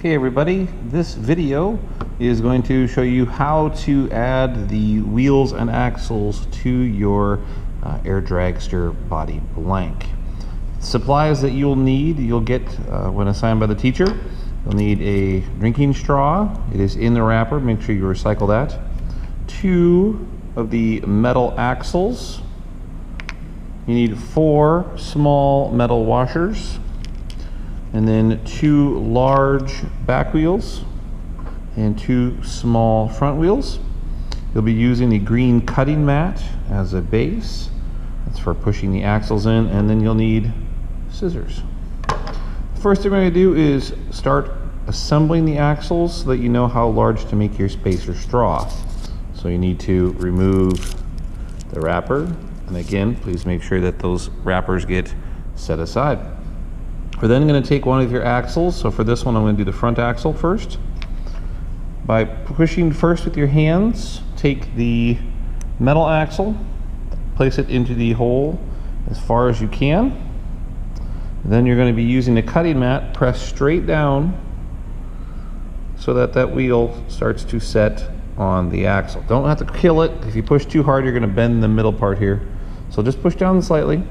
Okay everybody, this video is going to show you how to add the wheels and axles to your Air Dragster body blank. Supplies that you'll need, you'll get when assigned by the teacher. You'll need a drinking straw. It is in the wrapper, make sure you recycle that. 2 of the metal axles. You need 4 small metal washers. And then 2 large back wheels and 2 small front wheels. You'll be using the green cutting mat as a base. That's for pushing the axles in, and then you'll need scissors. First thing we're going to do is start assembling the axles so that you know how large to make your spacer straw. So you need to remove the wrapper, and again, please make sure that those wrappers get set aside. We're then going to take one of your axles. So for this one, I'm going to do the front axle first. By pushing first with your hands, take the metal axle, place it into the hole as far as you can. Then you're going to be using the cutting mat, press straight down so that that wheel starts to set on the axle. Don't have to kill it. If you push too hard, you're going to bend the middle part here. So just push down slightly.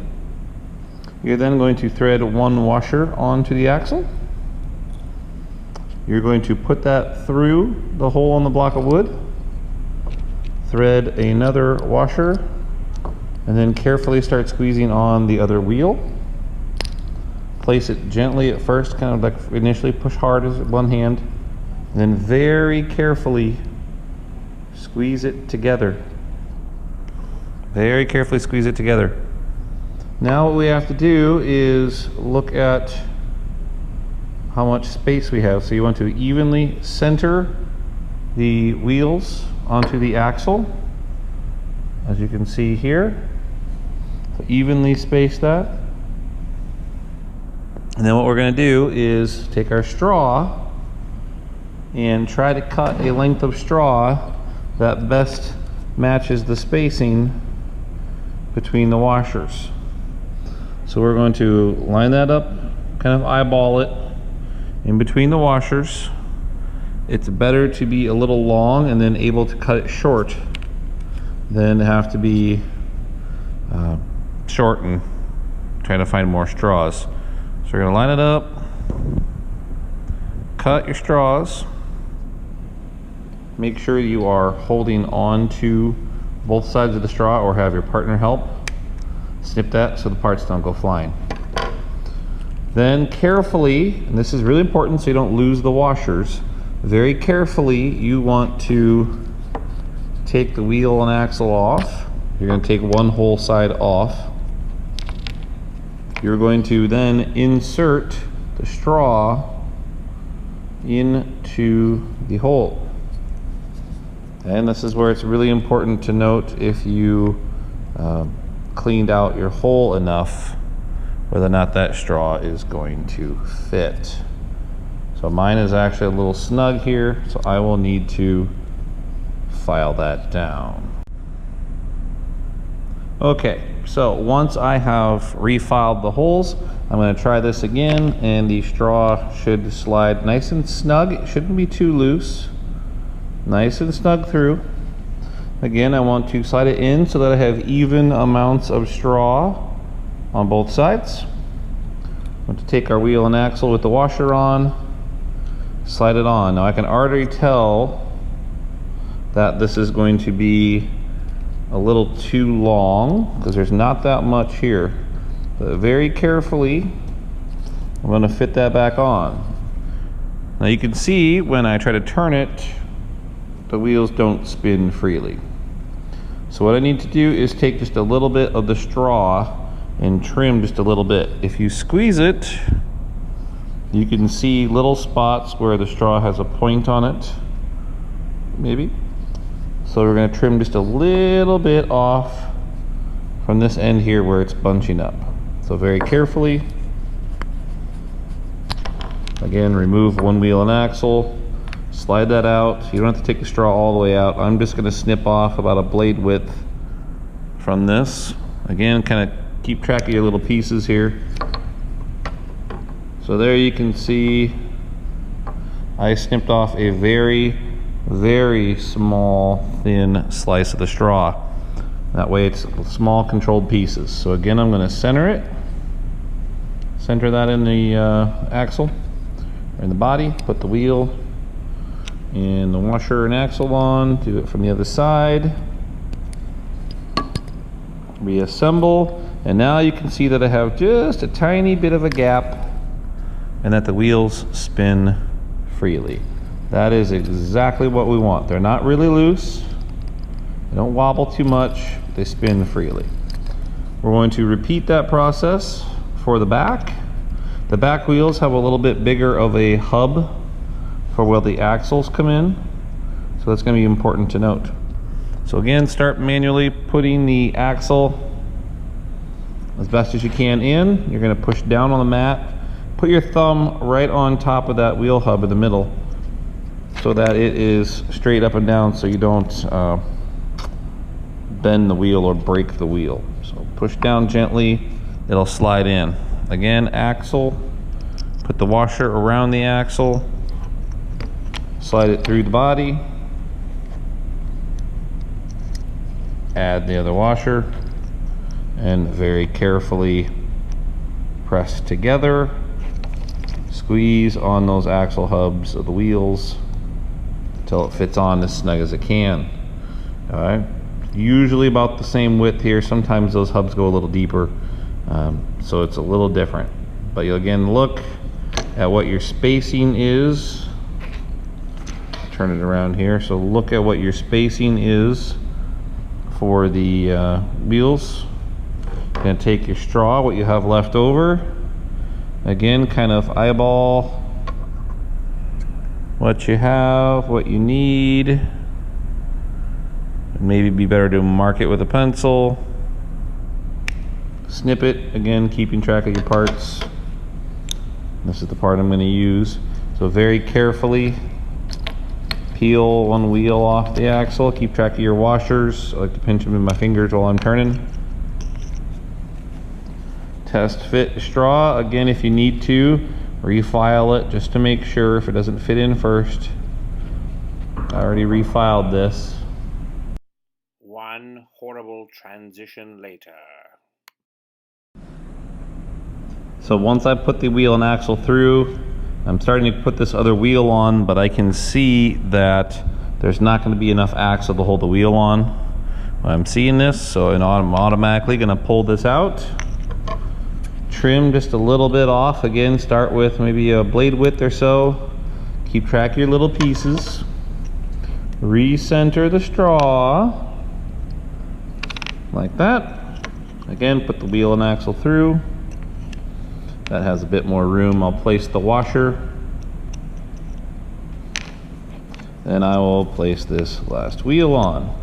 You're then going to thread 1 washer onto the axle. You're going to put that through the hole in the block of wood, thread another washer, and then carefully start squeezing on the other wheel. Place it gently at first, kind of like initially push hard as one hand, and then very carefully squeeze it together. Very carefully squeeze it together. Now what we have to do is look at how much space we have. So you want to evenly center the wheels onto the axle, as you can see here. So evenly space that. And then what we're going to do is take our straw and try to cut a length of straw that best matches the spacing between the washers. So we're going to line that up, kind of eyeball it in between the washers. It's better to be a little long and then able to cut it short than to have to be short and trying to find more straws. So we're going to line it up, cut your straws. Make sure you are holding on to both sides of the straw or have your partner help. Snip that so the parts don't go flying. Then carefully, and this is really important so you don't lose the washers, very carefully you want to take the wheel and axle off. You're going to take one whole side off. You're going to then insert the straw into the hole. And this is where it's really important to note if you cleaned out your hole enough whether or not that straw is going to fit. So mine is actually a little snug here, so I will need to file that down. Okay, so once I have refiled the holes, I'm going to try this again, and the straw should slide nice and snug. It shouldn't be too loose. Nice and snug through. Again, I want to slide it in so that I have even amounts of straw on both sides. I want to take our wheel and axle with the washer on, slide it on. Now I can already tell that this is going to be a little too long because there's not that much here. But very carefully, I'm going to fit that back on. Now you can see when I try to turn it, the wheels don't spin freely. So what I need to do is take just a little bit of the straw and trim just a little bit. If you squeeze it, you can see little spots where the straw has a point on it, maybe. So we're going to trim just a little bit off from this end here where it's bunching up. So very carefully, again, remove one wheel and axle. Slide that out. You don't have to take the straw all the way out. I'm just going to snip off about a blade width from this. Again, kind of keep track of your little pieces here. So there you can see I snipped off a very, very small, thin slice of the straw. That way it's small controlled pieces. So again, I'm going to center it. Center that in the axle, or in the body. Put the wheel and the washer and axle on. Do it from the other side. Reassemble. And now you can see that I have just a tiny bit of a gap and that the wheels spin freely. That is exactly what we want. They're not really loose. They don't wobble too much. They spin freely. We're going to repeat that process for the back. The back wheels have a little bit bigger of a hub for where the axles come in. So that's going to be important to note. So again, start manually putting the axle as best as you can in. You're going to push down on the mat. Put your thumb right on top of that wheel hub in the middle so that it is straight up and down, so you don't bend the wheel or break the wheel. So push down gently, it'll slide in. Again, axle, put the washer around the axle, slide it through the body, add the other washer, and very carefully press together. Squeeze on those axle hubs of the wheels until it fits on as snug as it can. All right, usually about the same width here. Sometimes those hubs go a little deeper, so it's a little different. But you'll again look at what your spacing is. Turn it around here. So look at what your spacing is for the wheels. You're going to take your straw, what you have left over. Again, kind of eyeball what you have, what you need. Maybe be better to mark it with a pencil. Snip it, again, keeping track of your parts. This is the part I'm going to use. So very carefully peel one wheel off the axle. Keep track of your washers. I like to pinch them in my fingers while I'm turning. Test fit straw. Again, if you need to, refile it just to make sure if it doesn't fit in first. I already refiled this. One horrible transition later. So once I put the wheel and axle through, I'm starting to put this other wheel on, but I can see that there's not going to be enough axle to hold the wheel on. I'm seeing this, so I'm automatically going to pull this out. Trim just a little bit off. Again, start with maybe a blade width or so. Keep track of your little pieces. Recenter the straw like that. Again, put the wheel and axle through. That has a bit more room. I'll place the washer. Then I will place this last wheel on.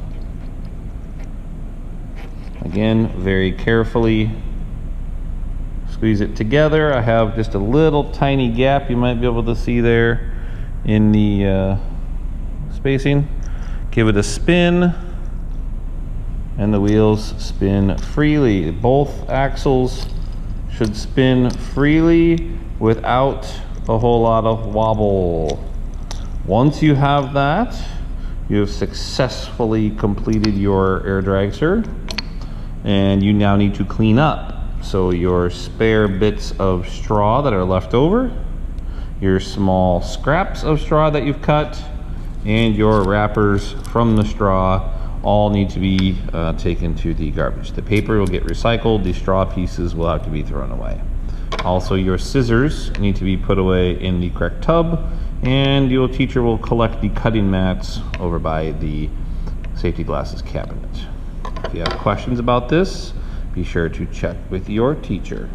Again, very carefully squeeze it together. I have just a little tiny gap you might be able to see there in the spacing. Give it a spin and the wheels spin freely. Both axles should spin freely without a whole lot of wobble. Once you have that, you have successfully completed your air dragster, and you now need to clean up. So your spare bits of straw that are left over, your small scraps of straw that you've cut, and your wrappers from the straw all need to be taken to the garbage. The paper will get recycled, the straw pieces will have to be thrown away. Also, your scissors need to be put away in the correct tub, and your teacher will collect the cutting mats over by the safety glasses cabinet. If you have questions about this, be sure to check with your teacher.